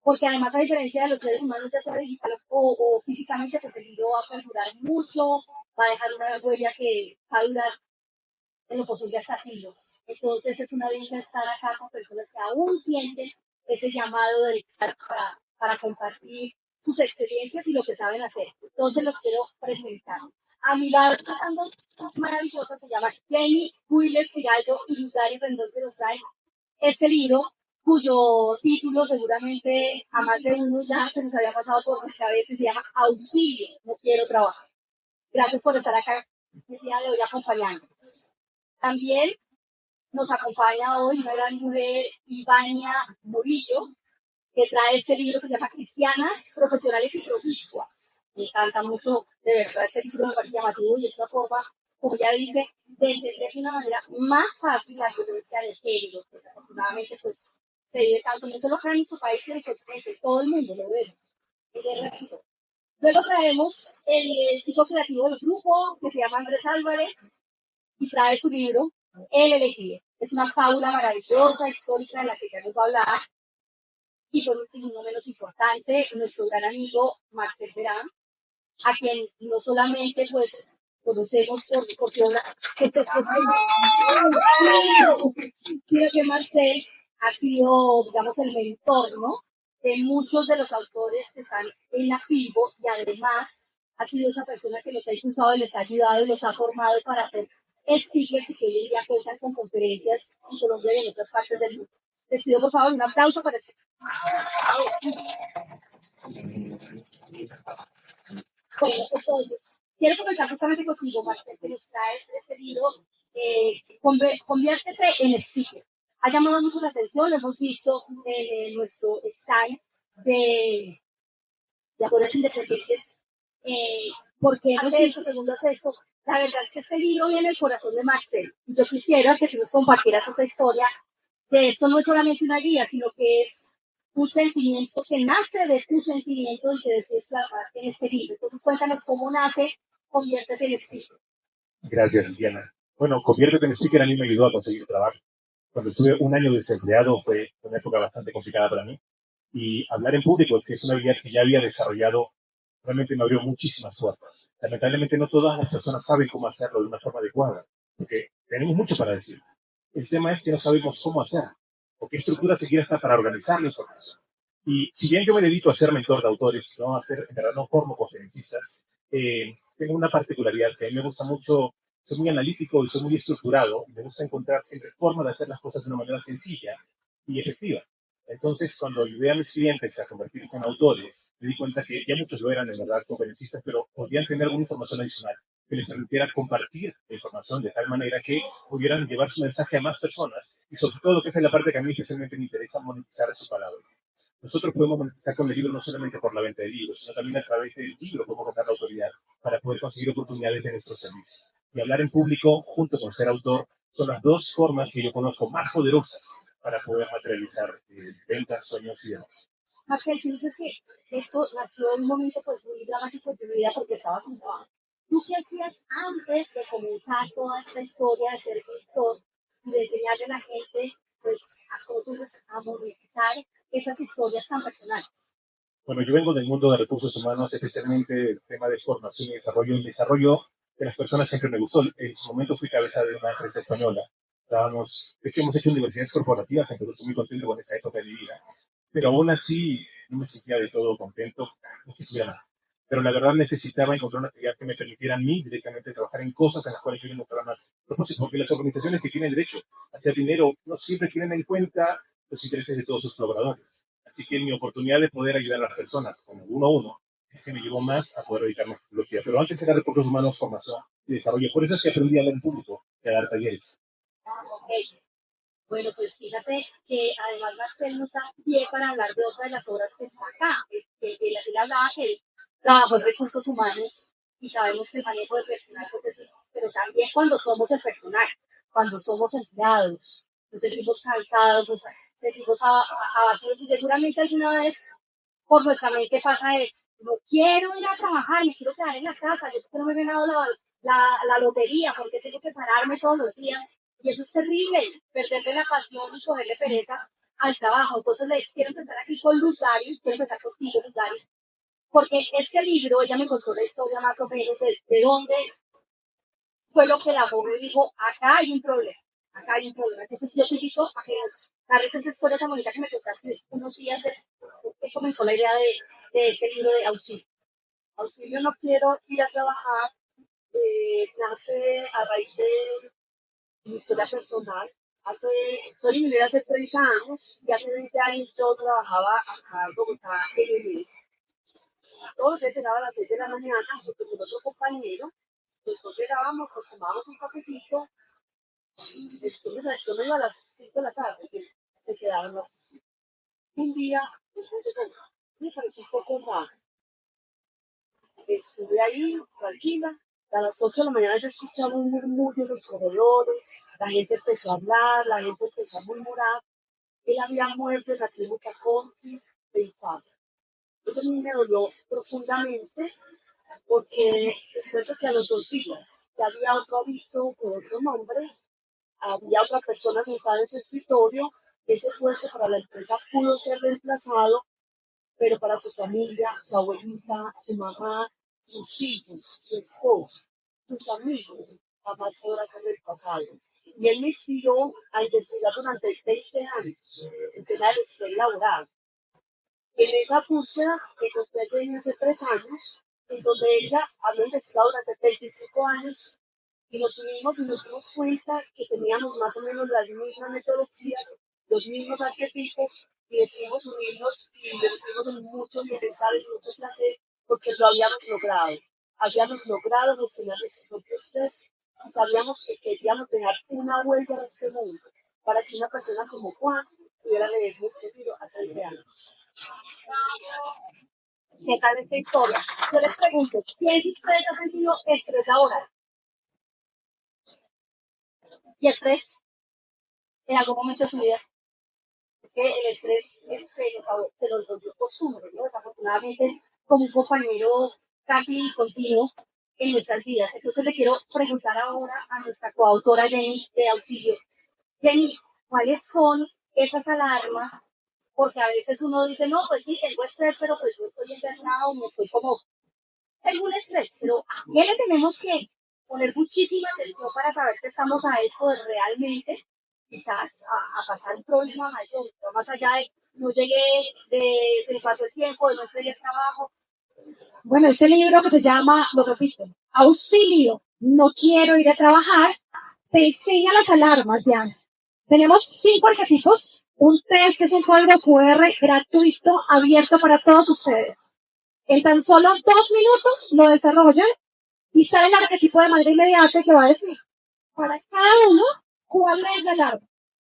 porque además a diferencia de los seres humanos, ya sea digital o físicamente, pues el libro va a perdurar mucho, va a dejar una huella que va a durar en lo posible hasta siglos. Entonces es una dicha estar acá con personas que aún sienten ese llamado de para compartir sus experiencias y lo que saben hacer. Entonces los quiero presentar. A mi lado están dos maravillosas, se llaman Jenny Willes Giraldo y Luzari Rendón, que nos traen este libro, cuyo título seguramente a más de uno ya se nos había pasado por la cabeza, se llama Auxilio, no quiero trabajar. Gracias por estar acá el día de hoy acompañándonos. También nos acompaña hoy una gran mujer, Ivania Murillo, que trae este libro que se llama Cristianas, Profesionales y Promiscuas. Me encanta mucho, de verdad, este libro me parece llamativo y es una forma, como ya dice, de entender de una manera más fácil la violencia de género, que desafortunadamente pues se vive tanto, no solo acá en nuestro país, sino en todo el mundo, lo vemos. Luego traemos el chico creativo del grupo, que se llama Andrés Álvarez, y trae su libro, El elegido. Es una fábula maravillosa, histórica, de la que ya nos va a hablar. Y por último, no menos importante, nuestro gran amigo Marcel Verán, a quien no solamente pues conocemos porque sino que Marcel ha sido, digamos, el mentor, ¿no?, de muchos de los autores que están en la FIBO, y además ha sido esa persona que los ha impulsado y les ha ayudado y los ha formado para hacer speakers y que hoy en día cuentan con conferencias en Colombia y en otras partes del mundo. Les pido por favor un aplauso para este. Bueno, entonces, quiero comenzar justamente contigo, Marcel, que nos traes este libro, Conviértete en speaker. Ha llamado mucho la atención, lo hemos visto en nuestro stand de autores independientes. ¿Por qué hace eso? Segundo hace eso. La verdad es que este libro viene del corazón de Marcel. Y yo quisiera que tú nos compartieras esta historia de esto no es solamente una guía, sino que es un sentimiento que nace de tu sentimiento y que decides plasmar en este libro. Entonces cuéntanos cómo nace Conviértete en Speaker. Gracias, Diana. Bueno, Conviértete en Speaker a mí me ayudó a conseguir trabajo. Cuando estuve un año desempleado fue una época bastante complicada para mí. Y hablar en público, que es una habilidad que ya había desarrollado, realmente me abrió muchísimas puertas. Lamentablemente no todas las personas saben cómo hacerlo de una forma adecuada, porque tenemos mucho para decir. El tema es que no sabemos cómo hacer, o qué estructura siquiera está para organizar la información. Y si bien yo me dedico a ser mentor de autores, no a ser, en verdad, no formo conferencistas, tengo una particularidad que a mí me gusta mucho, soy muy analítico y soy muy estructurado, y me gusta encontrar siempre forma de hacer las cosas de una manera sencilla y efectiva. Entonces, cuando ayudé a mis clientes a convertirse en autores, me di cuenta que ya muchos lo eran, en verdad, conferencistas, pero podían tener alguna información adicional que les permitiera compartir la información de tal manera que pudieran llevar su mensaje a más personas y sobre todo, que esa es la parte que a mí especialmente me interesa, monetizar su palabra. Nosotros podemos monetizar con el libro no solamente por la venta de libros, sino también a través del libro podemos ganar la autoridad para poder conseguir oportunidades de nuestros servicios. Y hablar en público, junto con ser autor, son las dos formas que yo conozco más poderosas para poder materializar ventas, sueños y demás. Marcel, tú dices que esto nació en un momento pues muy dramático de tu vida porque estabas en trabajo. ¿Tú qué hacías antes de comenzar toda esta historia de ser escritor y de enseñarle a la gente, pues, a cómo tú dices, a monetizar esas historias tan personales? Bueno, yo vengo del mundo de recursos humanos, especialmente el tema de formación y desarrollo. El desarrollo de las personas siempre me gustó. En su momento fui cabeza de una empresa española. De hecho, hemos hecho universidades corporativas, entonces estoy muy contento con esa época de mi vida. Pero aún así, no me sentía de todo contento, no quisiera nada. Pero la verdad necesitaba encontrar una actividad que me permitiera a mí directamente trabajar en cosas en las cuales yo no encontraba más propósito, porque las organizaciones que tienen derecho a hacer dinero no siempre tienen en cuenta los intereses de todos sus colaboradores. Así que mi oportunidad de poder ayudar a las personas, como uno a uno, es que me llevó más a poder dedicarme a la tecnología. Pero antes era recursos humanos, formación y desarrollo. Por eso es que aprendí a hablar en público y a dar talleres. Okay. Bueno, pues fíjate que además Marcel nos da pie para hablar de otra de las obras que está acá, que él hablaba que él trabajó en recursos humanos y sabemos que el manejo de personal, pues es, pero también cuando somos el personal, cuando somos empleados, nos sentimos cansados, nos sentimos abatidos y seguramente alguna vez por nuestra mente pasa es, no quiero ir a trabajar, me quiero quedar en la casa, yo no me he ganado la lotería, porque tengo que pararme todos los días. Y eso es terrible, perderle la pasión y cogerle pereza al trabajo. Entonces les quiero empezar aquí con Luzario, quiero empezar contigo, Luzario, porque este libro, ella me contó la historia más o menos de dónde fue lo que la joven dijo, acá hay un problema, acá hay un problema. Entonces yo te invito a que a veces esa historia tan bonita que me contaste unos días de que comenzó la idea de este libro de Auxilio. Auxilio no quiero ir a trabajar, nace a raíz de mi historia personal. Soy ingeniera hace 30 años y hace 20 años yo trabajaba acá en Bogotá en el INE. Todos los días llegaba a las 6 de la mañana junto con otro compañero. Después llegábamos, nos tomábamos un cafecito. Entonces yo me iba a las 5 de la tarde que se quedaban en la oficina. Un día, después de todo, me pareció un poco raro. Estuve ahí, tranquila. A las 8 de la mañana yo escuchaba un murmullo en los corredores. La gente empezó a hablar, la gente empezó a murmurar. Él había muerto en la clínica Conti de Italia. Eso a mí me dolió profundamente porque es cierto que a los 2 días ya había otro aviso con otro nombre, había otra persona sentada en su escritorio, ese puesto para la empresa pudo ser reemplazado, pero para su familia, su abuelita, su mamá, sus hijos, su esposo, sus amigos, jamás podrá ser reemplazado. Y él me inspiró a investigar durante 20 años el tema del estrés laboral. En esa búsqueda que encontré a Jenny hace 3 años, en donde ella había investigado durante 25 años y nos unimos y nos dimos cuenta que teníamos más o menos las mismas metodologías, los mismos arquetipos y decidimos unirnos y investimos en mucho bienestar y mucho placer porque lo habíamos logrado. Habíamos logrado gestionar nuestros propios estrés y sabíamos que queríamos dejar una huella en este mundo para que una persona como Juan pudiera leer nuestro libro hace 20 años. ¿Qué tal esta historia? Yo les pregunto, ¿quién de ustedes ha sentido estrés laboral? ¿Y estrés en algún momento de su vida? Es que el estrés se los volvió costumbre, ¿no? Desafortunadamente es como un compañero casi continuo en nuestras vidas. Entonces le quiero preguntar ahora a nuestra coautora Jenny de Auxilio. Jenny, ¿cuáles son esas alarmas? Porque a veces uno dice, no, pues sí, tengo estrés, pero pues yo estoy internado, me estoy como, tengo un estrés, pero ¿a qué le tenemos que poner muchísima atención para saber que estamos a eso de realmente, quizás, a pasar un problema mayor, pero más allá de no llegué, se me pasó el tiempo, de no entregué el trabajo? Bueno, ese libro que se llama, lo repito, Auxilio, no quiero ir a trabajar, te enseña las alarmas, Diana. Tenemos 5 arquetipos, un test que es un código QR gratuito, abierto para todos ustedes. En tan solo 2 minutos lo desarrollan y sale el arquetipo de manera inmediata que va a decir para cada uno cuál es la alarma,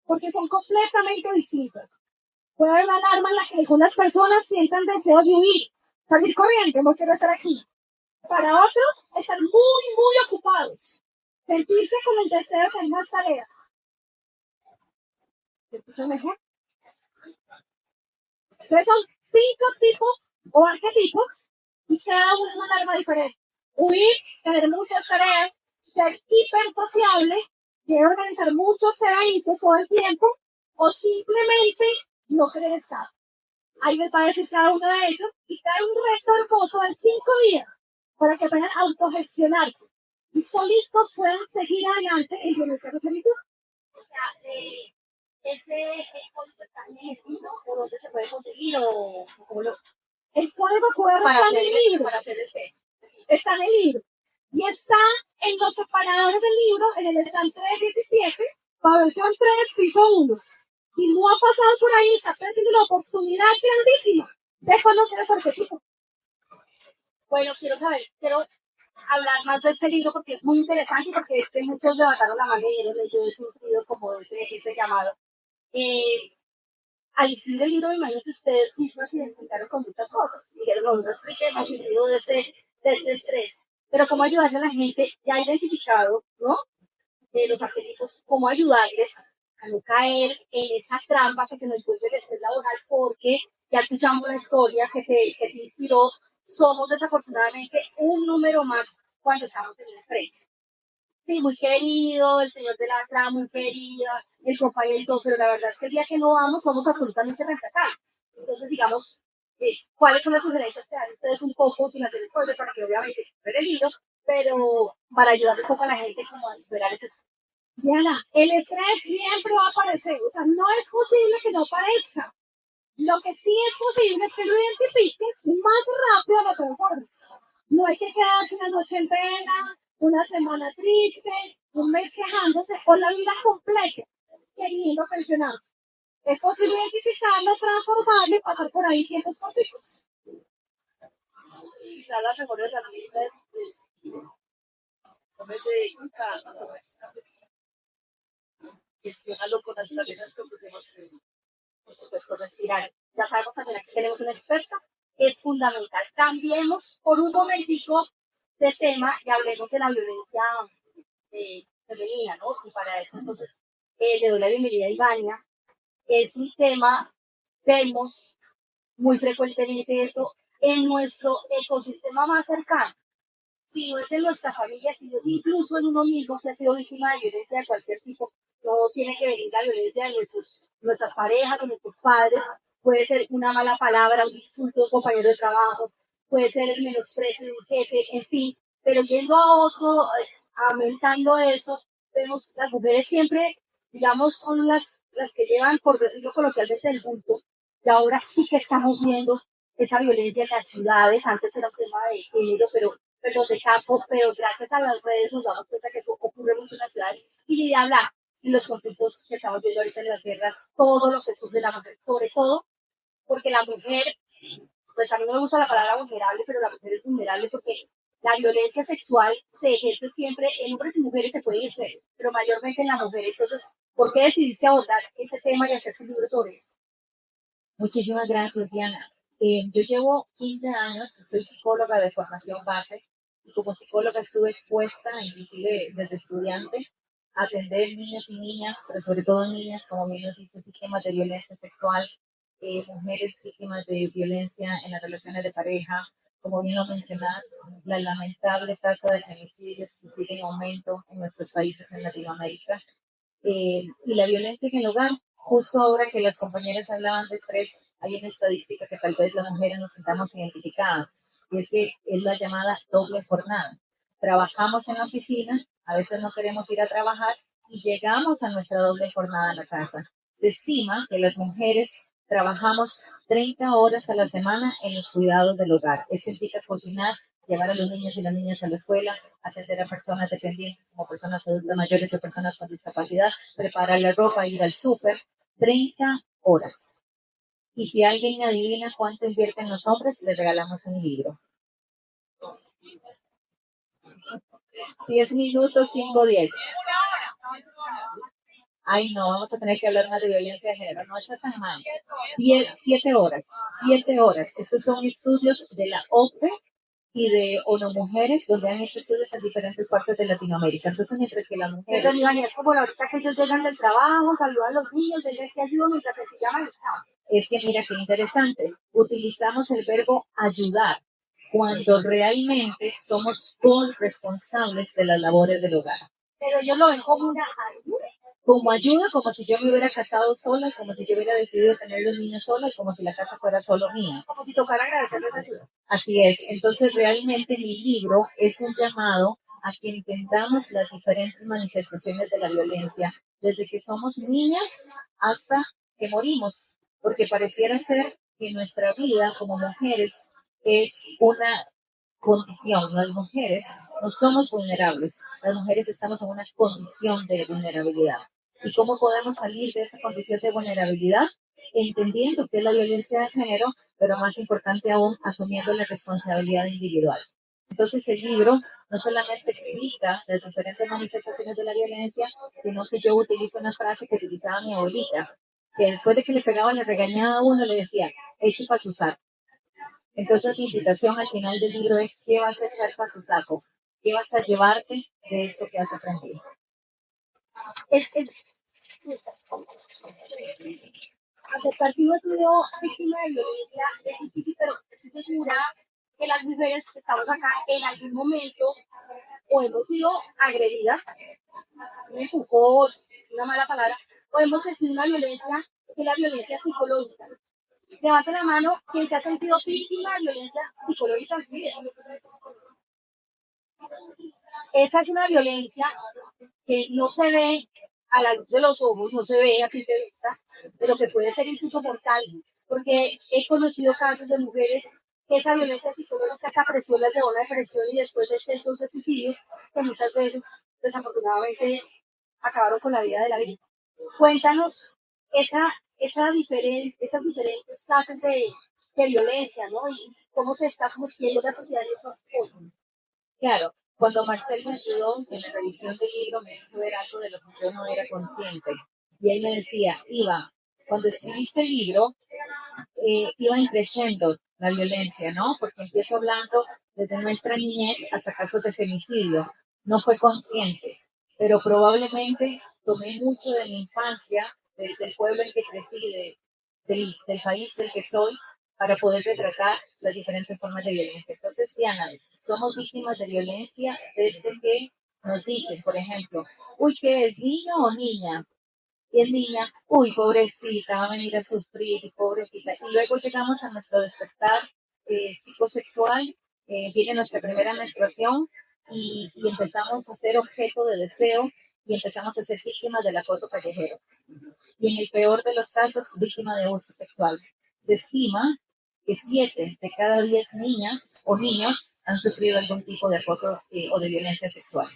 porque son completamente distintas. Puede haber una alarma en la que algunas personas sientan deseo de huir, salir corriendo, no quiero estar aquí. Para otros, estar muy ocupados, sentirse con el deseo de hacer más tareas. ¿Te escuchan mejor? Entonces son 5 tipos o arquetipos y cada uno es una alarma diferente. Huir, tener muchas tareas, ser hipersociable, querer organizar muchos eventos todo el tiempo o simplemente no querer estar. Ahí les va a decir cada uno de ellos y cae un reto hermoso de 5 días para que aprendan a autogestionarse y solitos puedan seguir adelante en bienestar de plenitud. O sea, ese código está en el libro o dónde se puede conseguir o lo... El código QR está en el libro. Para hacer el test. Está en el libro. Y está en los separadores del libro, en el stand 317, pabellón 3, piso 1. Si no ha pasado por ahí, está perdiendo una oportunidad grandísima de conocer ese arquetipo. Bueno, quiero hablar más de este libro porque es muy interesante y porque muchos levantaron la mano y yo he sentido como ese llamado. Al escribir el libro me imagino que ustedes mismos se identificaron con muchas cosas. Dijeron, no sé qué hemos vivido de ese estrés. Pero cómo ayudarle a la gente ya identificado, ¿no? Los arquetipos, cómo ayudarles a no caer en esa trampa que se nos vuelve el estrés laboral, porque ya escuchamos la historia que te inspiró. Somos desafortunadamente un número más cuando estamos en el estrés. sí, muy querido, el señor de la trama muy querida, el compañero y todo, pero la verdad es que el día que no vamos somos absolutamente reemplazables. Entonces, digamos, ¿cuáles son las sugerencias que dan ustedes un poco, sin hacer spoiler, para que obviamente ver el libro, pero para ayudar un poco a la gente como a superar ese... Diana, el estrés siempre va a aparecer, o sea, no es posible que no aparezca. Lo que sí es posible es que lo identifiques más rápido lo transformes. No hay que quedarse una noche entera, una semana triste, un mes quejándose o la vida completa queriendo pensionarse. Es posible identificarlo, transformarlo y pasar por ahí tiempos cortos. Quizás las mejores herramientas es ponerse en calma, gestionarlo con las tareas que podemos pues, respirar. Ya sabemos también aquí tenemos una experta, es fundamental. Cambiemos por un momentico de tema y hablemos de la violencia femenina, ¿no? Y para eso, entonces, le doy la bienvenida a Ivania. Es un tema, vemos muy frecuentemente eso en nuestro ecosistema más cercano. Si no es en nuestra familia, si no es incluso en uno mismo que ha sido víctima de violencia de cualquier tipo, no tiene que venir la violencia de nuestras parejas, de nuestros padres, puede ser una mala palabra, un insulto de un compañero de trabajo, puede ser el menosprecio de un jefe, en fin, pero yendo a otro, aumentando eso, vemos las mujeres siempre, digamos, son las que llevan, por decirlo coloquialmente, el punto, y ahora sí que estamos viendo esa violencia en las ciudades, antes era un tema de género, pero de campo, pero gracias a las redes nos damos cuenta que eso ocurre mucho en las ciudades y ni de hablar en los conflictos que estamos viendo ahorita en las guerras, todo lo que sufre la mujer, sobre todo porque la mujer, pues a mí no me gusta la palabra vulnerable, pero la mujer es vulnerable porque la violencia sexual se ejerce siempre en hombres y mujeres, se puede ejercer, pero mayormente en la mujer. Entonces, ¿por qué decidiste abordar este tema y hacer un libro sobre eso? Muchísimas gracias, Diana. Yo llevo 15 años, soy psicóloga de formación base y como psicóloga estuve expuesta, inclusive desde estudiante, a atender niños y niñas, pero sobre todo niñas, como bien nos dice, víctimas de violencia sexual, mujeres víctimas de violencia en las relaciones de pareja, como bien lo mencionas, la lamentable tasa de femicidios que sigue en aumento en nuestros países en Latinoamérica y la violencia en el hogar. Justo ahora que las compañeras hablaban de estrés, hay una estadística que tal vez las mujeres nos sintamos identificadas, y es que es la llamada doble jornada. Trabajamos en la oficina, a veces no queremos ir a trabajar y llegamos a nuestra doble jornada en la casa. Se estima que las mujeres trabajamos 30 horas a la semana en los cuidados del hogar. Eso implica cocinar, llevar a los niños y las niñas a la escuela, atender a personas dependientes como personas adultas mayores o personas con discapacidad, preparar la ropa, ir al súper, 30 horas. Y si alguien adivina cuánto invierten los hombres, les regalamos un libro. 10 minutos, 5, 10. Ay, no, vamos a tener que hablar más de violencia de género. No está tan mal. 7 horas. 7 horas. Estos son estudios de la OPE y de ONU Mujeres, donde han hecho estudios en diferentes partes de Latinoamérica. Entonces, mientras que las mujeres... Entonces, es como ahorita que ellos llegan del trabajo, saludan a los niños, les que ayudan mientras se llaman el trabajo. Es que mira qué interesante. Utilizamos el verbo ayudar cuando realmente somos corresponsables de las labores del hogar. Pero ellos lo ven como una ayuda. Como ayuda, como si yo me hubiera casado sola, como si yo hubiera decidido tener los niños sola, como si la casa fuera solo mía. Como si tocara agradecerles la ayuda. Así es. Entonces, realmente mi libro es un llamado a que entendamos las diferentes manifestaciones de la violencia, desde que somos niñas hasta que morimos, porque pareciera ser que nuestra vida como mujeres es una condición. Las mujeres no somos vulnerables, las mujeres estamos en una condición de vulnerabilidad. ¿Y cómo podemos salir de esa condición de vulnerabilidad? Entendiendo qué es la violencia de género, pero más importante aún, asumiendo la responsabilidad individual. Entonces el libro no solamente explica las diferentes manifestaciones de la violencia, sino que yo utilizo una frase que utilizaba mi abuelita, que después de que le pegaba, le regañaba a uno, le decía, eche para su saco. Entonces mi invitación al final del libro es, ¿qué vas a echar para tu saco? ¿Qué vas a llevarte de esto que has aprendido? Aceptar que uno ha sido víctima de violencia es difícil, pero estoy segura que las mujeres que estamos acá en algún momento o hemos sido agredidas, un empujón, una mala palabra, o hemos sentido una violencia, que es la violencia psicológica. Levante la mano quien se ha sentido víctima de violencia psicológica en su vida. Esa es una violencia que no se ve a la luz de los ojos, no se ve a simple vista, pero que puede ser incluso mortal, porque he conocido casos de mujeres que esa violencia psicológica, esa presión las llevó a una depresión y después de este suicidio, que muchas veces, desafortunadamente, acabaron con la vida de la víctima. Cuéntanos esas diferentes clases de violencia, ¿no? Y cómo se está sometiendo la sociedad en esos puntos. Claro, cuando Marcel me ayudó en la revisión del libro, me hizo ver algo de lo que yo no era consciente. Y él me decía, Iva, cuando escribiste el libro, iba creciendo la violencia, ¿no? Porque empiezo hablando desde nuestra niñez hasta casos de femicidio. No fue consciente, pero probablemente tomé mucho de mi infancia, del pueblo en que crecí, del país del que soy, para poder retratar las diferentes formas de violencia. Entonces, Diana, somos víctimas de violencia desde que nos dicen, por ejemplo, uy, ¿qué es, niño o niña? Y es niña, uy, pobrecita, va a venir a sufrir, y pobrecita. Y luego llegamos a nuestro despertar psicosexual, viene nuestra primera menstruación y empezamos a ser objeto de deseo y empezamos a ser víctimas del acoso callejero. Y en el peor de los casos, víctima de abuso sexual. Se estima que 7 de cada 10 niñas o niños han sufrido algún tipo de acoso o de violencia sexual.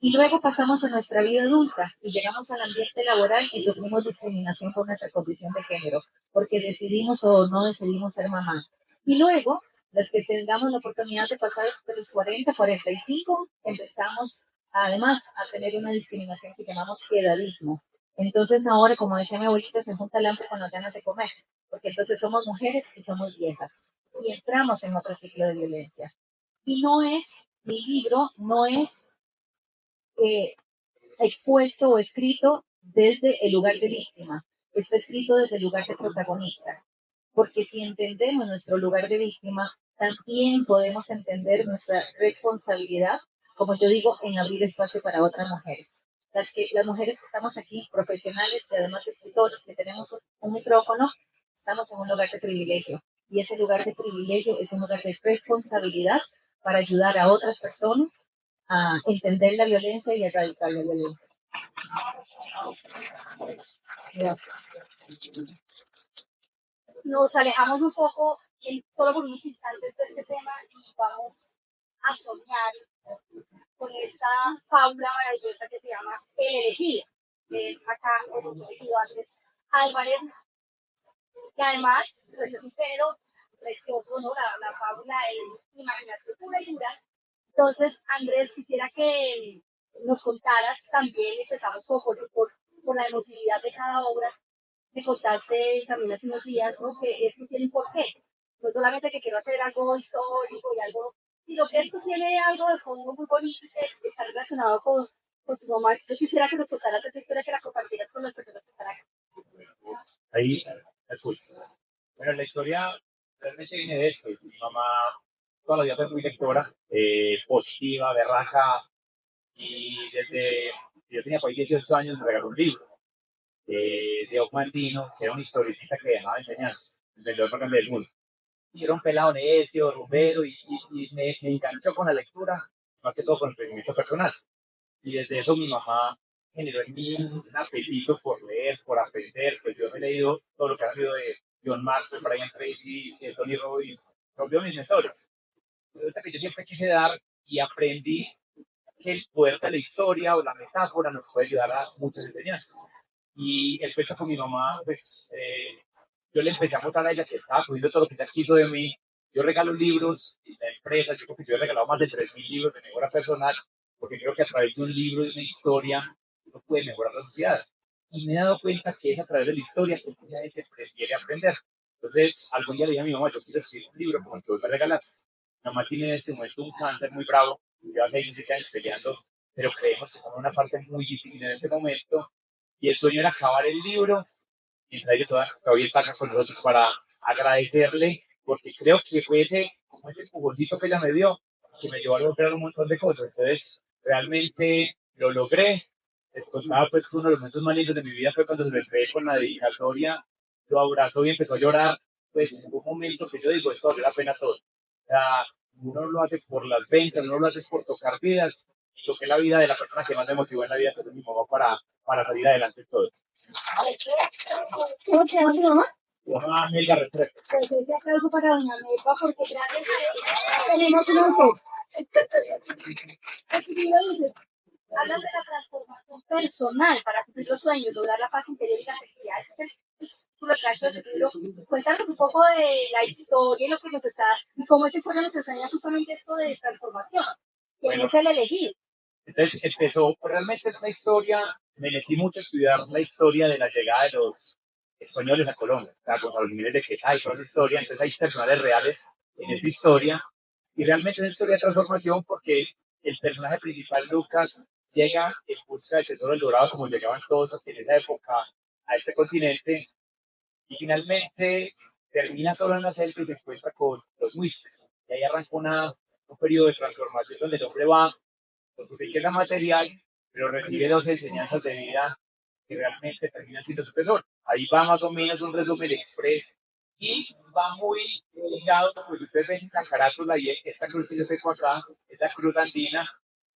Y luego pasamos a nuestra vida adulta y llegamos al ambiente laboral y sufrimos discriminación por nuestra condición de género, porque decidimos o no decidimos ser mamá. Y luego, las que tengamos la oportunidad de pasar de los 40, 45, empezamos además a tener una discriminación que llamamos edadismo. Entonces ahora, como decía mi abuelita, se junta el hambre con las ganas de comer, porque entonces somos mujeres y somos viejas. Y entramos en otro ciclo de violencia. Y no es, mi libro no es expuesto o escrito desde el lugar de víctima, está escrito desde el lugar de protagonista. Porque si entendemos nuestro lugar de víctima, también podemos entender nuestra responsabilidad, como yo digo, en abrir espacio para otras mujeres. Las mujeres que estamos aquí, profesionales y además escritores, que tenemos un micrófono, estamos en un lugar de privilegio. Y ese lugar de privilegio es un lugar de responsabilidad para ayudar a otras personas a entender la violencia y erradicar la violencia. Nos alejamos un poco, solo por unos instantes de este tema y vamos a soñar con esta fábula maravillosa que se llama El elegido, que es acá, como hemos elegido antes, Álvarez, que además pues, es un género precioso, ¿no? La fábula es imaginación pura y dura. Entonces, Andrés, quisiera que nos contaras también, empezamos por la emotividad de cada obra. Me contaste también hace unos días, ¿no? Que esto tiene un porqué. No solamente que quiero hacer algo histórico y algo, sino que esto tiene algo de fondo muy bonito que está relacionado con tu mamá. Yo quisiera que nos contaras esa historia, que la compartieras con las personas que están acá. Ahí, escucha. Bueno, la historia realmente viene de esto. Mi mamá toda la vida fue muy lectora, positiva, berraca, y desde que yo tenía por ahí 18 años me regaló un libro de Ocmantino, que era una historietita que dejaba enseñanza, el vendedor más grande del mundo. Y era un pelado necio, rumbero, y me enganchó con la lectura, más que todo con el crecimiento personal. Y desde eso mi mamá generó en mí un apetito por leer, por aprender. Pues yo me he leído todo lo que ha sido de John Maxwell, Brian Tracy, de Tony Robbins, son mis mentores. Pero esta que yo siempre quise dar y aprendí que el poder de la historia o la metáfora nos puede ayudar a muchas enseñanzas. Y el cuento con mi mamá, pues yo le empecé a mostrar a ella que estaba cogiendo todo lo que ella quiso de mí. Yo regalo libros, y la empresa, yo creo que yo he regalado más de 3.000 libros de mejora personal, porque creo que a través de un libro, de una historia, uno puede mejorar la sociedad. Y me he dado cuenta que es a través de la historia que mucha gente quiere aprender. Entonces, algún día le dije a mi mamá, yo quiero escribir un libro como el que vos me regalaste. Mi mamá tiene en este momento un cáncer muy bravo, lleva 6 años peleando, pero creemos que estamos en una parte muy difícil en este momento. Y el sueño era acabar el libro, mientras ella todavía está acá con nosotros para agradecerle, porque creo que fue como ese empujoncito que ella me dio, que me llevó a lograr un montón de cosas. Entonces, realmente lo logré. Les contaba pues que uno de los momentos más lindos de mi vida fue cuando se lo entregué con la dedicatoria, lo abrazó y empezó a llorar. Pues un momento que yo digo, esto vale la pena todo. O sea, uno lo hace por las ventas, uno lo hace por tocar vidas. Y toqué la vida de la persona que más me motivó en la vida, que es mi mamá, para salir adelante en todo. ¿Cómo te llama tu mamá? Mamá Melga Restrepo. Pues ese aplauso para doña Melba, porque gracias a ella tenemos un auto. Aquí lo dices. Hablas de la transformación personal para cumplir los sueños, lograr la paz interior y la felicidad. Ese es tu retrato de tu libro. Cuéntanos un poco de la historia y lo que nos está, y cómo esta historia nos enseña justamente esto de transformación. Que Bueno, es el elegido. entonces empezó, pues, realmente es una historia, me metí mucho a estudiar la historia de la llegada de los españoles a Colombia, o sea, con los Jiménez de Quesada y toda esa historia, entonces hay personajes reales en esta historia, y realmente es una historia de transformación porque el personaje principal, Lucas, llega en busca del tesoro del dorado, como llegaban todos en esa época a este continente, y finalmente termina solo en la selva y se encuentra con los muistes, y ahí arranca un periodo de transformación donde el hombre va con su riqueza material, pero recibe dos enseñanzas de vida que realmente terminan siendo su tesoro. Ahí va más o menos un resumen express y va muy ligado, como si ustedes ven en la carátula y esta cruz que yo tengo acá, es la cruz andina.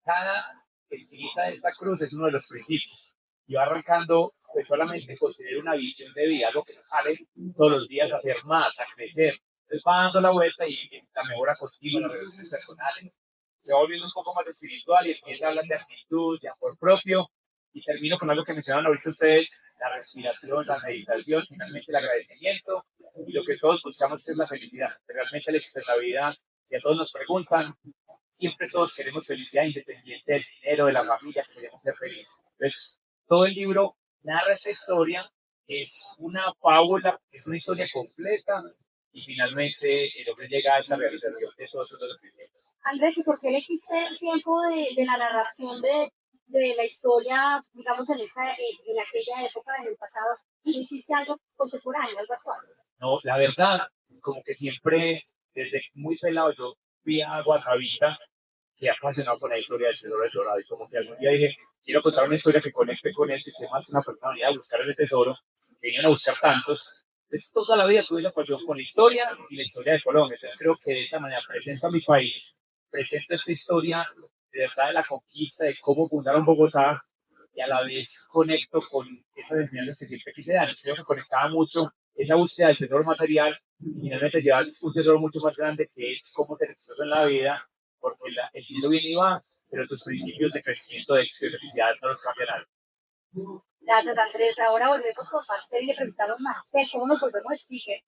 Cada esquinita de esta cruz es uno de los principios. Y va arrancando pues solamente con tener una visión de vida, algo que nos sale todos los días a hacer más, a crecer. Entonces va dando la vuelta y la mejora continua, las relaciones personales, se va volviendo un poco más espiritual y empieza a hablar de actitud, de amor propio, y termino con algo que mencionaban ahorita ustedes, la respiración, la meditación, finalmente el agradecimiento, y lo que todos buscamos es la felicidad. Realmente el éxito en la vida, si a todos nos preguntan, siempre todos queremos felicidad independiente del dinero, de la familia, queremos ser felices. Entonces, todo el libro narra esta historia, es una fábula, es una historia completa, y finalmente el hombre llega a esta realización de todos esos principios. Andrés, ¿y por qué elegiste el tiempo de la narración de la historia, digamos, en aquella época del pasado, y no hiciste algo contemporáneo, algo actual? No, la verdad, como que siempre, desde muy pelado, yo fui a Guatavita, que apasionado con la historia del tesoro del dorado, y como que algún día dije, quiero contar una historia que conecte con él, que esté más una personalidad a buscar el tesoro, que vinieron a buscar tantos. Entonces, toda la vida tuve la pasión con la historia y la historia de Colombia. Entonces, creo que de esa manera presento a mi país, presento esta historia de verdad de la conquista, de cómo fundaron Bogotá, y a la vez conecto con esas enseñanzas que siempre quise dar. Creo que conectaba mucho esa búsqueda del tesoro material y finalmente llevar un tesoro mucho más grande que es cómo ser exitoso en la vida, porque el dinero viene y va, pero tus principios de crecimiento, de éxito y de felicidad no los cambian nada. Gracias, Andrés. Ahora volvemos con Marcel y le preguntamos a Marcel cómo nos volvemos speaker.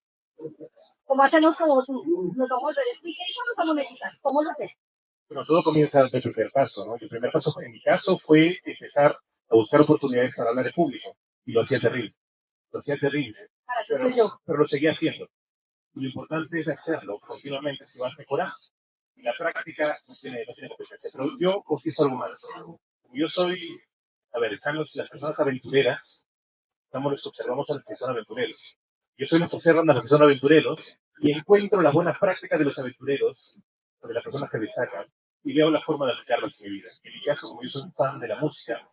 ¿Cómo hacemos como tú? Nos vamos a volver speaker y vamos a monetizar. ¿Cómo lo hacemos? Bueno, todo comienza del primer paso, ¿no? El primer paso en mi caso fue empezar a buscar oportunidades para hablar en público. Y lo hacía terrible. Lo hacía terrible. Para eso soy yo. Pero lo seguía haciendo. Y lo importante es hacerlo continuamente si vas mejorando. Y la práctica no tiene competencia. Pero yo confieso algo más. Como yo soy, a ver, están las personas aventureras, observamos a los que son aventureros. Yo soy los que observan a los que son aventureros y encuentro las buenas prácticas de los aventureros, de las personas que destacan, y veo la forma de aplicarlas en mi vida. En mi caso, como yo soy un fan de la música,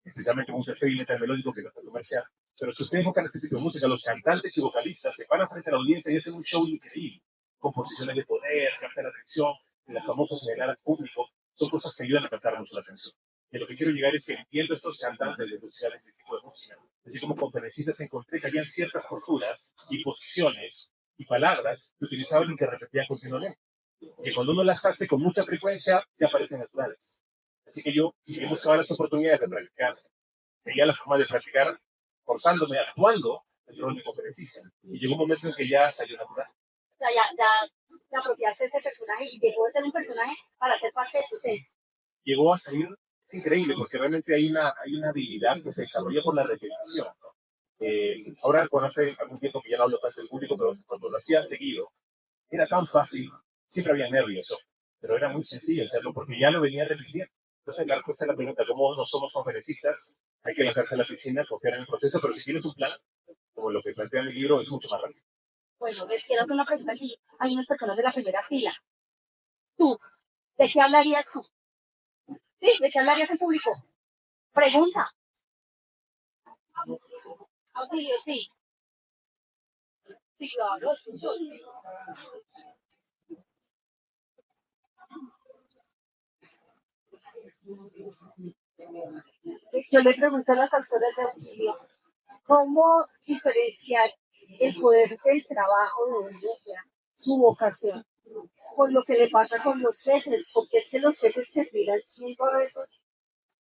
especialmente música heavy metal melódico que no es comercial, pero si ustedes buscan este tipo de música, los cantantes y vocalistas se paran frente a la audiencia y hacen un show increíble, composiciones de poder, captan la atención, de las famosas señalar al público, son cosas que ayudan a captar mucho la atención. Y lo que quiero llegar es que entiendo estos cantantes de música, de este tipo de música. Así como conferencistas encontré que habían ciertas posturas y posiciones y palabras que utilizaban y que repetían continuamente. Que cuando uno las hace con mucha frecuencia, ya parecen naturales. Así que yo he buscado las oportunidades de practicar. Veía la forma de practicar forzándome, actuando el rol de conferencista. Y llegó un momento en que ya salió natural. O sea, ya te apropiaste de ese personaje y dejó de ser un personaje para ser parte de tu ser. Llegó a salir, es increíble, porque realmente hay una habilidad que se desarrolla por la repetición. Ahora, con hace algún tiempo que ya no hablo tanto del público, pero cuando lo hacía seguido, era tan fácil, siempre había nervios, pero era muy sencillo hacerlo porque ya lo venía repitiendo. Entonces, la respuesta a la pregunta, ¿cómo no somos conferencistas? Hay que lanzarse a la piscina, confiar en el proceso, pero si tienes un plan, como lo que plantea en el libro, es mucho más rápido. Bueno, les quiero hacer una pregunta aquí. Hay unas personas de la primera fila. Tú, ¿De qué hablarías tú? Sí, ¿de qué hablarías en público? Pregunta. Auxilio, sí. Sí, claro, escucho. Yo le pregunto a las autoras de auxilio, ¿cómo diferenciar el poder del trabajo de uno, o sea, su vocación, con lo que le pasa con los jefes? Porque es que los jefes se miran siempre a veces,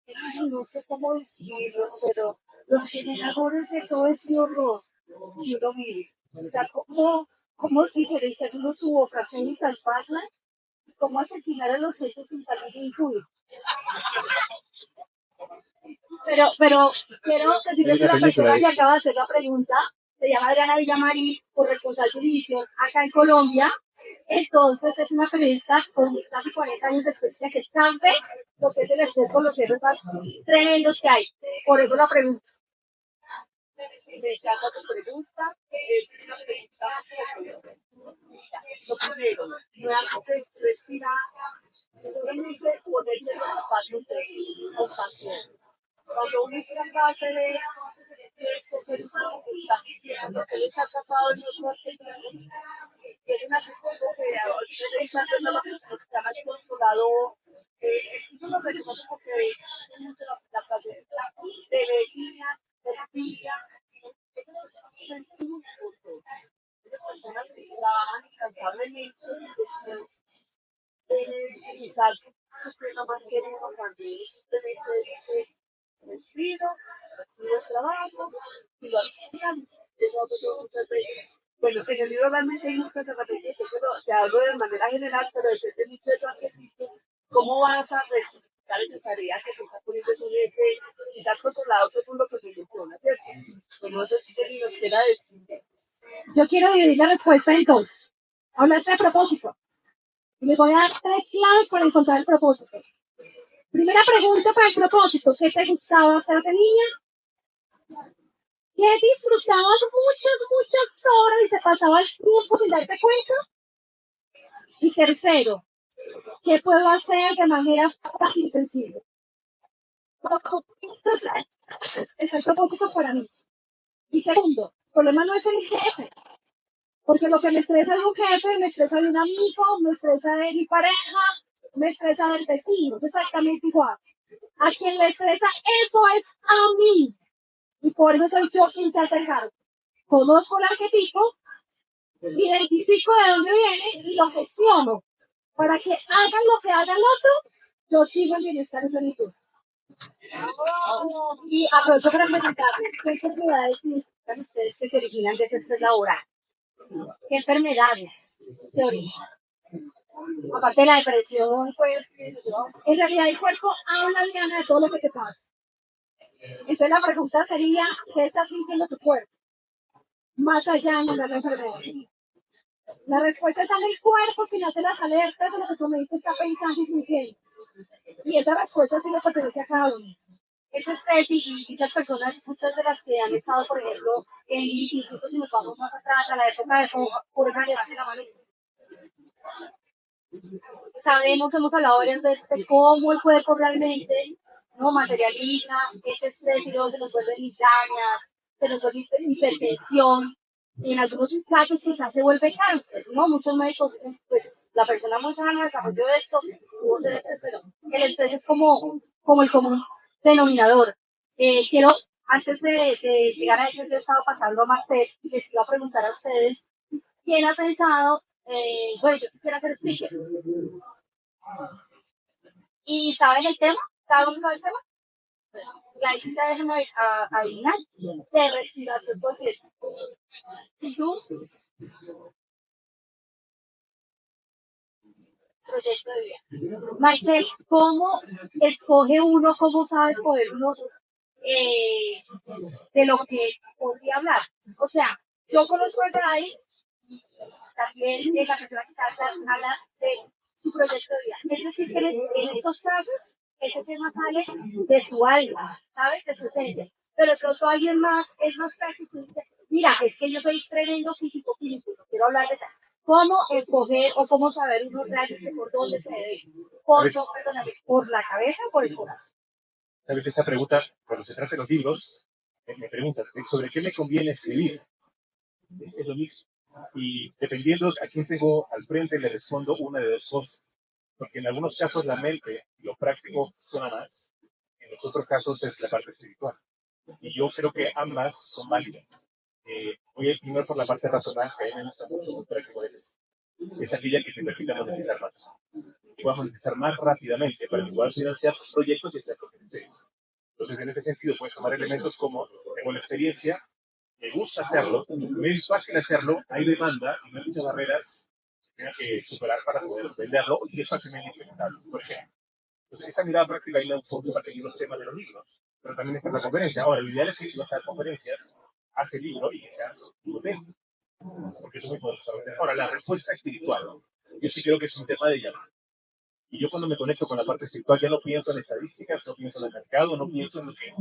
ay, no sé cómo decirlos, pero los generadores de todo ese horror que uno vive. O sea, ¿cómo diferenciar uno su vocación y salvarla? ¿Cómo asesinar a los jefes sin salir incluido? Pero quiero decirle Hay que una la película persona de que eso. acaba de hacer la pregunta se llama Adriana Villamari, corresponsal de Univisión acá en Colombia. Entonces es una periodista con casi 40 años de experiencia que sabe lo que es el estrés con los cierres más tremendos que hay. Por eso la pregunta. Me encanta tu pregunta. Es una pregunta. Lo primero, nuevamente, respirar, solamente ponerse los zapatos de compasión. Cuando uno es capaz de ver este ser humano que está viviendo, que les ha tapado en los argentinos, que es una cosa que a veces está haciendo la persona que llama el consolador, yo lo reconoce porque es mucho la frase de vecina, de la pilla, eso es muy importante. Las personas se trabajan incansablemente quizás usted no mantiene uno también simplemente dice despido, recibo el trabajo y lo hacían. Eso muchas veces. Bueno, en el libro realmente hay muchas herramientas, pero te hablo de manera general, pero depende mucho de tu arquetipo. ¿Cómo vas a resucitar esa tarea que te está poniendo tu jefe? Quizás controlado según lo que te funciona, ¿cierto? Pues no sé si nos quiera decir. Yo quiero dividir la respuesta en dos. Hablaste de propósito. Y les voy a dar 3 claves para encontrar el propósito. Primera pregunta para el propósito. ¿Qué te gustaba hacer de niña? ¿Qué disfrutabas muchas horas y se pasaba el tiempo sin darte cuenta? Y tercero, ¿qué puedo hacer de manera fácil y sencilla? Es el propósito para mí. Y segundo, el problema no es el jefe. Porque lo que me estresa de un jefe, me estresa de un amigo, me estresa de mi pareja, me estresa del vecino, es exactamente igual. A quien le estresa, eso es a mí. Y por eso soy yo quien se hace el cargo. Conozco el arquetipo, identifico de dónde viene y lo gestiono. Para que hagan lo que haga el otro, yo sigo en bienestar y plenitud. Y aprovecho para preguntarles qué enfermedades significan ustedes que se originan de ese estrés laboral. ¿Qué enfermedades se originan? Aparte de la depresión, pues, en realidad el cuerpo habla, Diana, de todo lo que te pasa. Entonces la pregunta sería, ¿qué está sintiendo tu cuerpo? Más allá de la enfermedad. La respuesta está en el cuerpo que hace las alertas de lo que tu mente está pensando y sintiendo. Y esa respuesta sí le pertenece a cada uno. Eso es y muchas personas, muchas de las que han estado, por ejemplo, incluso si nos vamos más atrás a la época de purga de la mano. Sabemos, hemos hablado varias veces de cómo el cuerpo realmente no materializa ese estrés y luego se nos vuelve migrañas, se nos vuelve hipertensión, y en algunos casos quizás se vuelve cáncer, ¿no? Muchos médicos dicen, pues la persona muy sana desarrolló esto, tuvo estrés, pero el estrés es como el común denominador. Quiero, antes de llegar a eso, yo estaba pasando a Marcel y les iba a preguntar a ustedes, ¿quién ha pensado, bueno, yo quisiera hacer speaker? ¿Y saben el tema? ¿Cada uno sabe el tema? La hiciste, déjenme adivinar. De respiración consciente. ¿Y tú? Proyecto de vida. Marcel, ¿cómo escoge uno, cómo sabe poder uno de lo que podría hablar? O sea, yo conozco el país, también de la persona que está habla de su proyecto de vida. Es decir, que en estos casos, ese tema sale de su alma, ¿sabes? De su esencia. Pero de pronto alguien más es más práctico y dice, mira, es que yo soy tremendo físico, no quiero hablar de eso. ¿Cómo escoger o cómo saber uno realmente por dónde se debe? Perdóname, ¿por la cabeza o por el corazón? Sabes, esa pregunta, cuando se trata de los libros, me preguntan sobre qué me conviene escribir. Es lo mismo. Y dependiendo a quién tengo al frente, le respondo una de dos cosas. Porque en algunos casos la mente, lo práctico, suena más. En los otros casos es la parte espiritual. Y yo creo que ambas son válidas. Voy a ir primero por la parte racional, que a mí me gusta mucho, muy práctico es aquella que te permite monetizar más. Y vas a monetizar más rápidamente para que puedas financiar tus proyectos y hacer lo que desees. Entonces, en ese sentido, puedes tomar elementos como, tengo la experiencia, me gusta hacerlo, me es fácil hacerlo, hay demanda y no hay muchas barreras que tenga que superar para poder venderlo y es fácilmente implementable, por ejemplo. Entonces, esa mirada práctica ahí la uso para seguir los temas de los libros, pero también está la conferencia. Ahora, lo ideal es que si vas a dar conferencias, haz el libro y que seas potente, porque eso es muy poderoso. Ahora, la respuesta espiritual, ¿no? Yo sí creo que es un tema de llamada. Y yo cuando me conecto con la parte espiritual ya no pienso en estadísticas, no pienso en el mercado, no pienso en lo que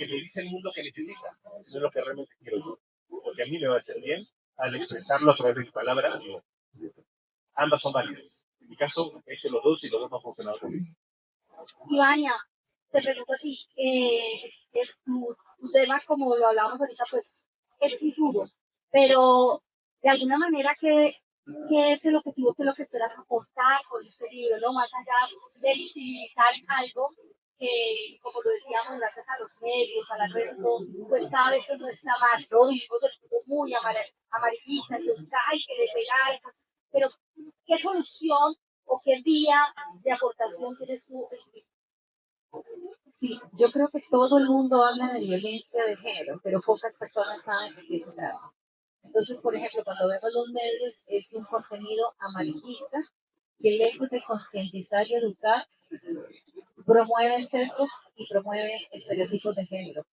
me dice el mundo que necesita, sino en lo que realmente quiero yo. Porque a mí me va a hacer bien al expresarlo a través de mi palabra. Ambas son válidas. En mi caso, he hecho los dos y los dos no han funcionado conmigo. Ivania, te pregunto a ti, tu tema, como lo hablábamos ahorita, pues es muy duro, pero de alguna manera, ¿qué es el objetivo, qué es lo que esperas aportar con este libro, ¿no? Más allá de visibilizar algo que, como lo decíamos, gracias a los medios, a las redes, todo, pues sabes que no está más, ¿no? Vivimos de tipo muy amarillista, entonces hay que despegar, pero ¿qué solución o qué vía de aportación tienes tú? Sí, yo creo que todo el mundo habla de violencia de género, pero pocas personas saben de qué se trata. Entonces, por ejemplo, cuando vemos los medios, es un contenido amarillista que lejos de concientizar y educar, promueve sesgos y promueve estereotipos de género.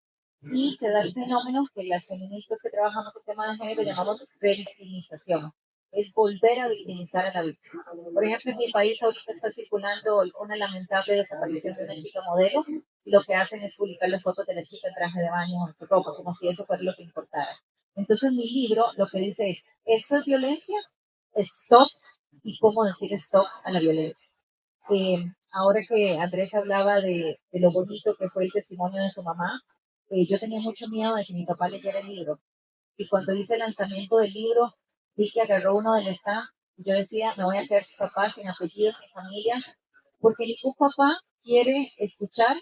Y se da el fenómeno que las feministas que trabajamos el tema de género llamamos revictimización. Es volver a victimizar a la víctima. Por ejemplo, en mi país ahorita está circulando una lamentable desaparición de una chica modelo y lo que hacen es publicar las fotos de la chica en traje de baño, en su ropa, como si eso fuera lo que importara. Entonces mi libro lo que dice es, ¿esto es violencia? Stop, y cómo decir stop a la violencia. Ahora que Andrés hablaba de lo bonito que fue el testimonio de su mamá, yo tenía mucho miedo de que mi papá leyera el libro. Y cuando hice el lanzamiento del libro, vi que agarró uno del staff. Yo decía, me voy a quedar sin papá, sin apellido, sin familia, porque ningún papá quiere escuchar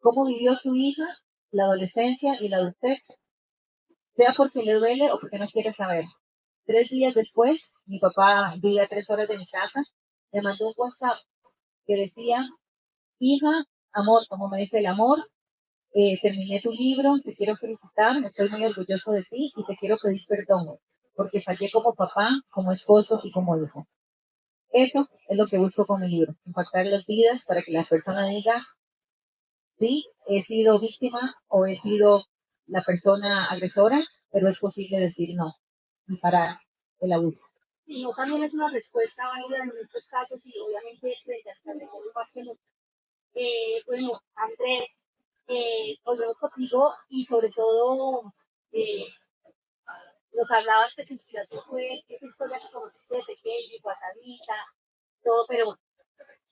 cómo vivió su hija la adolescencia y la adultez, sea porque le duele o porque no quiere saber. 3 días después, mi papá vive a 3 horas de mi casa, me mandó un WhatsApp que decía, hija, amor, como me dice el amor, terminé tu libro, te quiero felicitar, estoy muy orgulloso de ti y te quiero pedir perdón, porque fallé como papá, como esposo y como hijo. Eso es lo que busco con mi libro, impactar las vidas para que la persona diga, sí, he sido víctima o he sido la persona agresora, pero es posible decir no y parar el abuso. Y no también es una respuesta válida en muchos casos y obviamente frente a bueno, Andrés, volvemos contigo y sobre todo eh, nos hablabas de tu inspiración fue esa historia que conociste de pequeño, Guatavita, todo, pero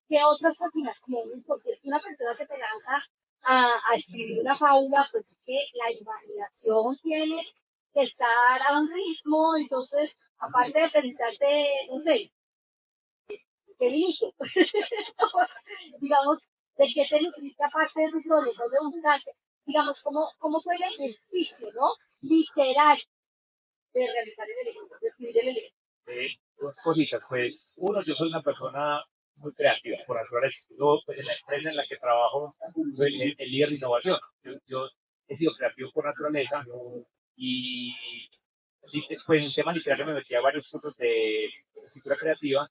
¿qué otras fascinaciones? Porque es una persona que te lanza a escribir una fábula, pues es que la imaginación tiene que estar a un ritmo, entonces, aparte de presentarte, no sé, qué lindo, digamos, de que te nutriste aparte de tus historias, de buscarte, digamos, cómo fue el ejercicio, ¿no? Literal, de realizar el elenco, de escribir el elenco. Dos cositas, pues uno, yo soy una persona muy creativa, por naturaleza. Yo, pues, en la empresa en la que trabajo, soy el líder de innovación. Yo he sido creativo por naturaleza y pues en tema literario me metí a varios cursos de escritura creativa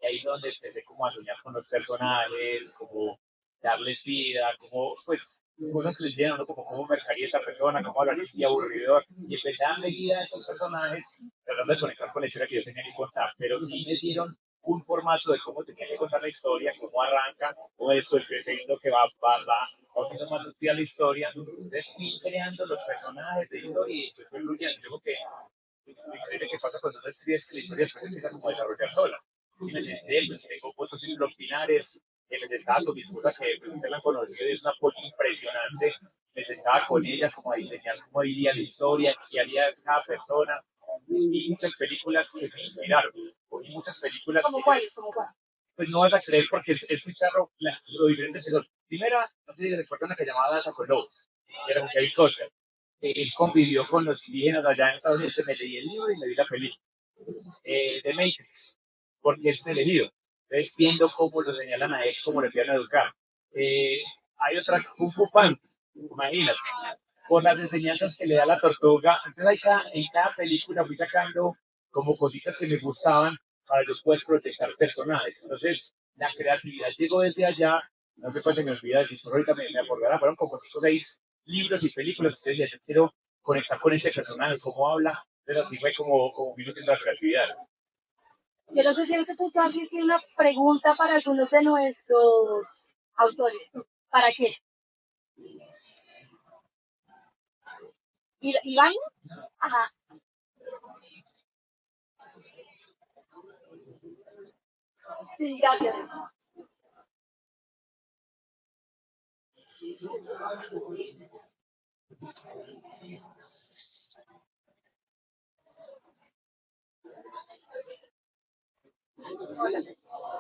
y ahí es donde empecé como a soñar con los personajes, como darles vida, como pues cosas que les dieron, ¿no? Como cómo marcaría esta persona, cómo hablaría y aburridor. Y empecé a darle vida a estos personajes, tratando de conectar con la historia que yo tenía que contar, pero sí me dieron un formato de cómo tenía que contar la historia, cómo arranca, cómo esto es creciendo que va haciendo más útil la historia. Entonces fui creando los personajes de historia y estoy fluyendo. Yo creo que increíble que pasa cuando uno escribe la historia, después empieza como a desarrollar sola. Y me senté, pues tengo fotos en los pinares, que me sentaba con mi esposa, que usted la conoció, es una foto impresionante. Me sentaba con ella como a diseñar cómo iría la historia, qué haría cada persona. Y muchas películas que me inspiraron. Y muchas películas ¿Cómo cuáles? ¿Cómo cuáles? pues no vas a creer porque es muy charro lo diferente que son. Primera, no sé si recuerdan una que llamaba Danza con Lobos, que era con Kevin Costner. Él convivió con los indígenas allá en Estados Unidos, me leí el libro y me vi la película de Matrix, porque es elegido. Entonces, viendo cómo lo señalan a él, cómo le empiezan a educar. Hay otra, Kung Fu Panda, imagínate, por las enseñanzas que le da la tortuga. Entonces, en cada película fui sacando como cositas que me gustaban para yo poder proyectar personajes. Entonces, la creatividad llegó desde allá. No sé cuánto me olvida decir, pero ahorita me acordará, fueron como 5 o 6 libros y películas. Entonces, ya yo quiero conectar con este personaje, cómo habla. Pero así fue como vino siendo la creatividad. Yo no sé si en este punto alguien tiene una pregunta para algunos de nuestros autores. ¿Para qué? ¿Iván? Ajá. Sí, gracias.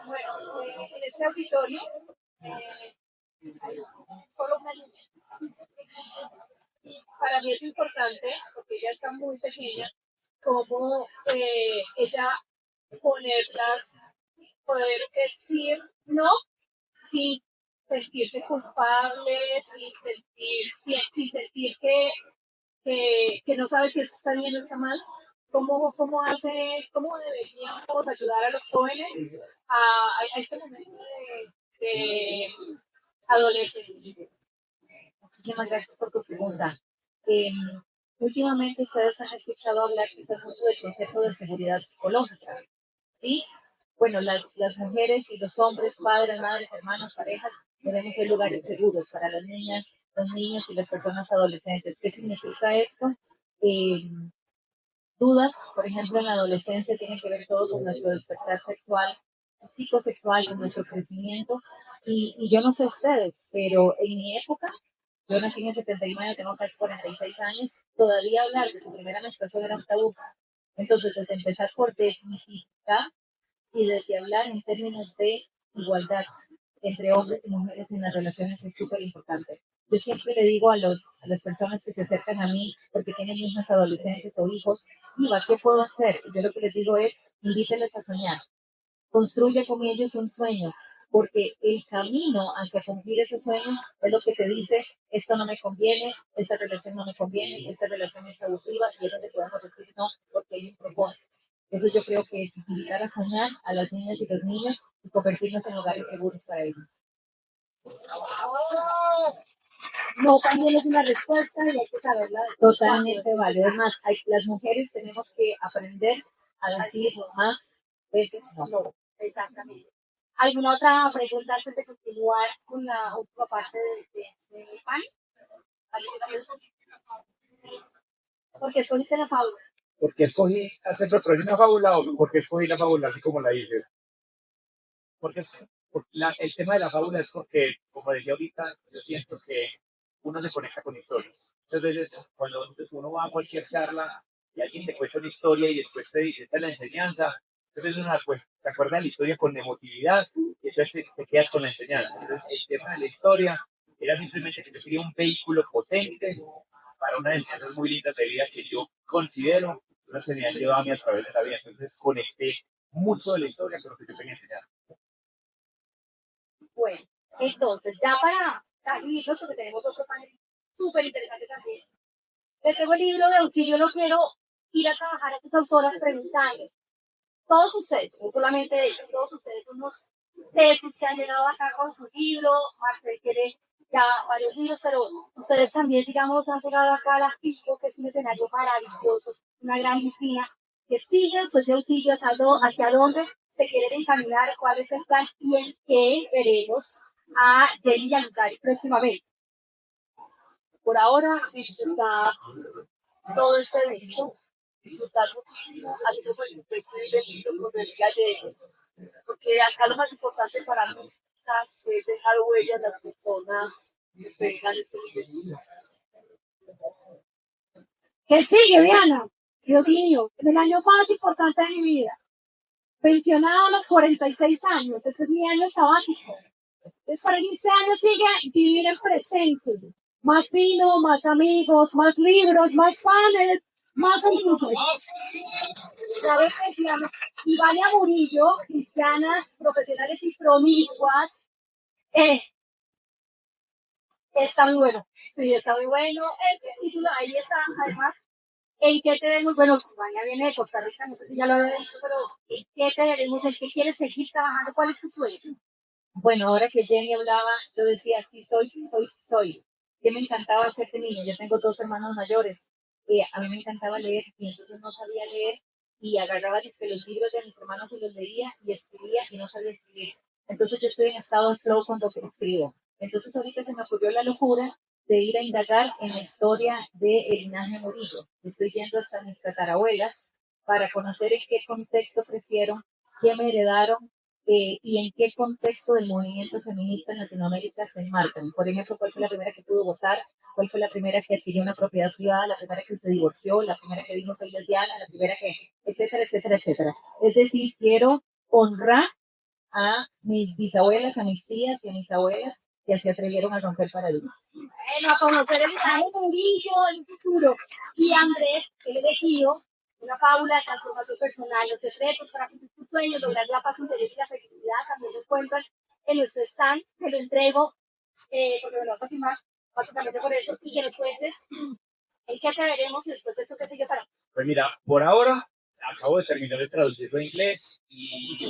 Bueno, en este auditorio, solo una niña. Y para mí es importante, porque ella está muy pequeña, como ella ponerlas, poder decir no sin sentirse culpable, sin sentir que no sabe si eso está bien o está mal. ¿Cómo deberíamos ayudar a los jóvenes a este momento de adolescencia? Muchísimas gracias por tu pregunta. Eh, Últimamente ustedes han escuchado hablar quizás mucho del concepto de seguridad psicológica. ¿Sí? Bueno, las mujeres y los hombres, padres, madres, hermanos, parejas, debemos ser lugares seguros para las niñas, los niños y las personas adolescentes. ¿Qué significa esto? Eh, Dudas, por ejemplo, en la adolescencia tienen que ver todo con nuestro despertar sexual, psicosexual, con nuestro crecimiento. Y yo no sé ustedes, pero en mi época, yo nací en el 79, tengo casi 46 años, todavía hablar de tu primera menstruación era un tabú. Entonces, desde empezar por desmitificar y desde hablar en términos de igualdad entre hombres y mujeres en las relaciones es súper importante. Yo siempre le digo a las personas que se acercan a mí porque tienen hijas adolescentes o hijos, Iva, ¿qué puedo hacer? Yo lo que les digo es, invíteles a soñar, construye con ellos un sueño, porque el camino hacia cumplir ese sueño es lo que te dice, esto no me conviene, esta relación no me conviene, esta relación es abusiva, y es donde podemos decir no, porque hay un propósito. Eso yo creo que es invitar a soñar a las niñas y los niños y convertirnos en lugares seguros para ellos. No también es una respuesta y hay que saberla. Totalmente vale. Además, las mujeres tenemos que aprender a decir más veces no. No, exactamente. ¿Alguna otra pregunta antes de continuar con la última parte de pan? Porque escogiste la fábula. Porque escogí hacer otro una fábula o porque escogí la fábula así como la hice. Porque, el tema de la fábula es porque, como decía ahorita, yo siento que uno se conecta con historias. Muchas veces, cuando uno va a cualquier charla y alguien te cuenta una historia y después te dice, esta es la enseñanza, entonces uno se acuerda de la historia con emotividad y entonces te quedas con la enseñanza. Entonces, el tema de la historia era simplemente que yo quería un vehículo potente para una de las enseñanzas muy lindas de vida que yo considero una enseñanza que llevaba a mí a través de la vida. Entonces, conecté mucho de la historia con lo que yo quería enseñar. Bueno, entonces, ya para irnos, porque tenemos otro panel súper interesante también. Les tengo el libro de auxilio, no quiero ir a trabajar a tus autoras preguntando. Todos ustedes, no solamente ellos, todos ustedes, unos tesis se han llenado acá con su libro, Marcel quiere ya varios libros, pero ustedes también, digamos, han llegado acá a la FICO, que es un escenario maravilloso, una gran vitrina, que sigue después de auxilio hacia dónde se quieren encaminar, cuál es el plan y en qué veremos a Jenny Yalutari próximamente. Por ahora está todo este evento disfrutar muchísimo, así como el festival del libro con el gallego, porque acá lo más importante para mí quizás es dejar huella en las personas que tengan este libro. ¿Qué sigue, Diana? Dios mío, es el año más importante de mi vida. Pensionado a los 46 años, este es mi año sabático. Entonces, para mí este año sigue vivir el presente. Más vino, más amigos, más libros, más fans, más amigos. ¿Sabes qué se llama? Y Vania Murillo, cristianas, profesionales y promiscuas. Está muy bueno. Sí, está muy bueno. El título ahí está, además. ¿En qué te debemos? Bueno, Vania viene de Costa Rica, no sé si ya lo había dicho, pero ¿en qué te debemos? ¿En qué quieres seguir trabajando? ¿Cuál es tu sueño? Bueno, ahora que Jenny hablaba, yo decía, sí soy, sí soy, sí soy. Que me encantaba hacer de niño. Yo tengo dos hermanos mayores. A mí me encantaba leer y entonces no sabía leer y agarraba los libros de mis hermanos y los leía y escribía y no sabía escribir. Entonces yo estoy en estado de flow cuando escribo. Entonces ahorita se me ocurrió la locura de ir a indagar en la historia del linaje Murillo. Estoy yendo hasta mis tatarabuelas para conocer en qué contexto crecieron, qué me heredaron, y en qué contexto del movimiento feminista en Latinoamérica se enmarcan. Por ejemplo, cuál fue la primera que pudo votar, cuál fue la primera que adquirió una propiedad privada, la primera que se divorció, la primera que dijo soy lesbiana, la primera que, etcétera, etcétera, etcétera. Es decir, quiero honrar a mis bisabuelas, a mis tías y a mis abuelas que se atrevieron a romper paradigmas. Bueno, a conocer el linaje Murillo en el futuro. Y Andrés, el elegido, una fábula de transformación personal, los secretos para cumplir tus sueños, lograr la paz interior y la felicidad, también lo encuentran en nuestro stand, te lo entrego, porque me lo vas a firmar, básicamente por eso, y que nos cuentes en qué te veremos y después de eso que sigue para. Pues mira, por ahora acabo de terminar de traducirlo en inglés y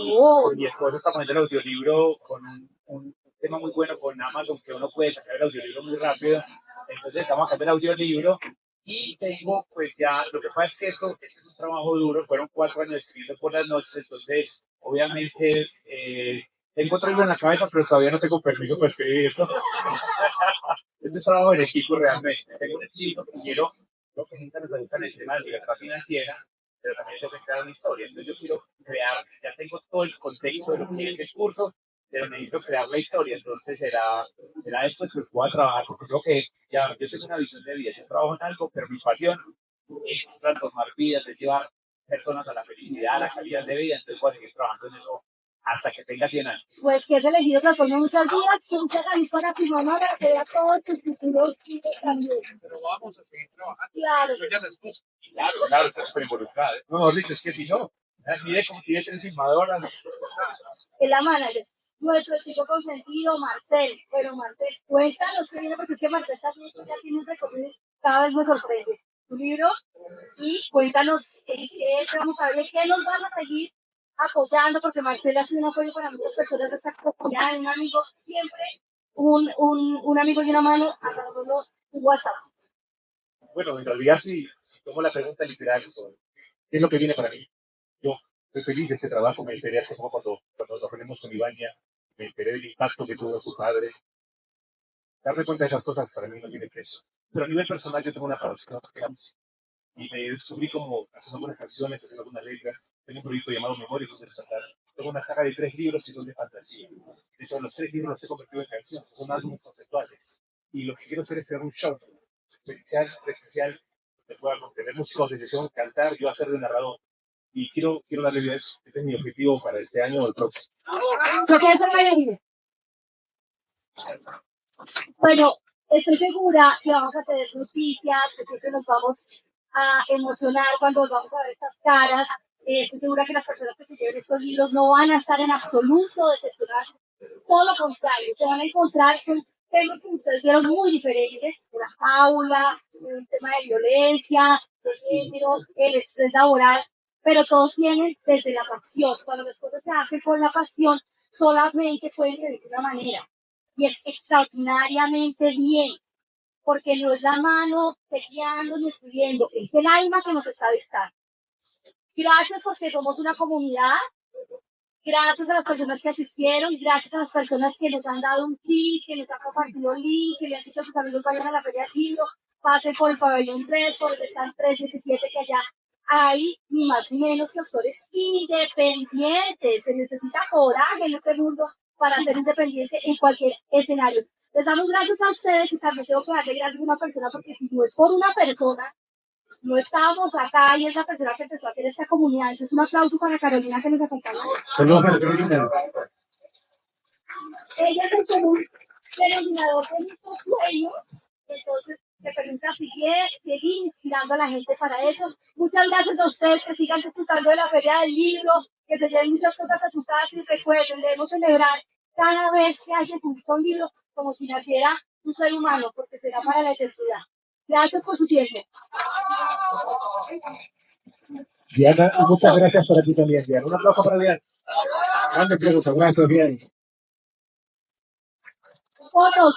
mi esposo está poniendo el audiolibro con un tema muy bueno con Amazon, que uno puede sacar el audiolibro muy rápido. Entonces estamos sacando el audiolibro y tengo, pues ya, lo que pasa es que este es un trabajo duro, fueron 4 años escribiendo por las noches, entonces obviamente tengo otro libro en la cabeza, pero todavía no tengo permiso para escribirlo. Este es trabajo en equipo realmente. Tengo un estilo que quiero, lo que nunca nos ayuda en el tema de libertad financiera, pero también tengo que crear una historia. Entonces yo quiero crear, ya tengo todo el contexto de lo que es el curso, pero necesito crear la historia. Entonces será después que pueda trabajar, porque creo que ya yo tengo una visión de vida. Yo trabajo en algo, pero mi pasión es transformar vidas, es llevar personas a la felicidad, a la calidad de vida. Entonces voy a seguir trabajando en eso hasta que tenga 100 años. Pues que es elegido transformó muchas vidas, que muchas gracias para tu mamá, para que vea todo tu futuro también. Pero vamos a seguir trabajando. Claro. Claro, está súper involucrada. No, Rich, es que si no, mire como tiene 3 filmadoras. Es la manager. Nuestro chico consentido, Marcel. Bueno, Marcel, cuéntanos qué viene, porque es que Marcel también ya tiene un recorrido, cada vez me sorprende. Tu libro, y cuéntanos qué vamos a ver, qué nos van a seguir apoyando, porque Marcel ha sido un apoyo para muchas personas de esta comunidad, un amigo, siempre un amigo y una mano, a un WhatsApp. Bueno, en realidad si tomo la pregunta literal, ¿qué es lo que viene para mí? Yo estoy feliz de este trabajo, me enteré hace poco cuando nos reunimos con Ivania, me enteré del impacto que tuvo en su padre. Darme cuenta de esas cosas para mí no tiene precio. Pero a nivel personal yo tengo una pasión por la música. Y me descubrí como haciendo algunas canciones, haciendo algunas letras. Tengo un proyecto llamado Memorias de Desatar. Tengo una saga de 3 libros que son de fantasía. De hecho, los 3 libros los he convertido en canciones, son álbumes conceptuales. Y lo que quiero hacer es crear un show especial, que pueda contener músicos de sesión, cantar, yo hacer de narrador. Y quiero darle vida a eso. Ese es mi objetivo para este año o el próximo. Bueno, estoy segura que vamos a tener noticias, que siempre nos vamos a emocionar cuando nos vamos a ver estas caras. Estoy segura que las personas que se lleven estos libros no van a estar en absoluto decepcionadas. Todo lo contrario, se van a encontrar con temas que ustedes vieron muy diferentes, una jaula, un tema de violencia, de género, el estrés laboral, pero todos vienen desde la pasión. Cuando las cosas se hacen con la pasión, solamente pueden ser de una manera. Y es extraordinariamente bien, porque no es la mano peleando ni escribiendo, es el alma que nos está dictando. Gracias porque somos una comunidad, gracias a las personas que asistieron, gracias a las personas que nos han dado un clic, que nos han compartido el link, que le han dicho a sus amigos vayan a la Feria del Libro, pasen por el pabellón 3, por el stand 317 que allá hay ni más ni menos que actores independientes. Se necesita coraje en este mundo para ser independiente en cualquier escenario. Les damos gracias a ustedes y también tengo que darle gracias a una persona porque si no es por una persona, no estábamos acá y es la persona que empezó a hacer esta comunidad. Entonces un aplauso para Carolina que nos acompaña. Saludos para Carolina. Ella es el común denominador de nuestros sueños, entonces te permita seguir inspirando a la gente para eso. Muchas gracias a ustedes, que sigan disfrutando de la Feria del Libro, que se lleven muchas cosas a su casa y recuerden, debemos celebrar cada vez que haya publicado un libro como si naciera un ser humano, porque será para la eternidad. Gracias por su tiempo. Diana, muchas gracias para ti también, Diana. Un aplauso para Diana. Grande pregunta, gracias, Diana. Fotos.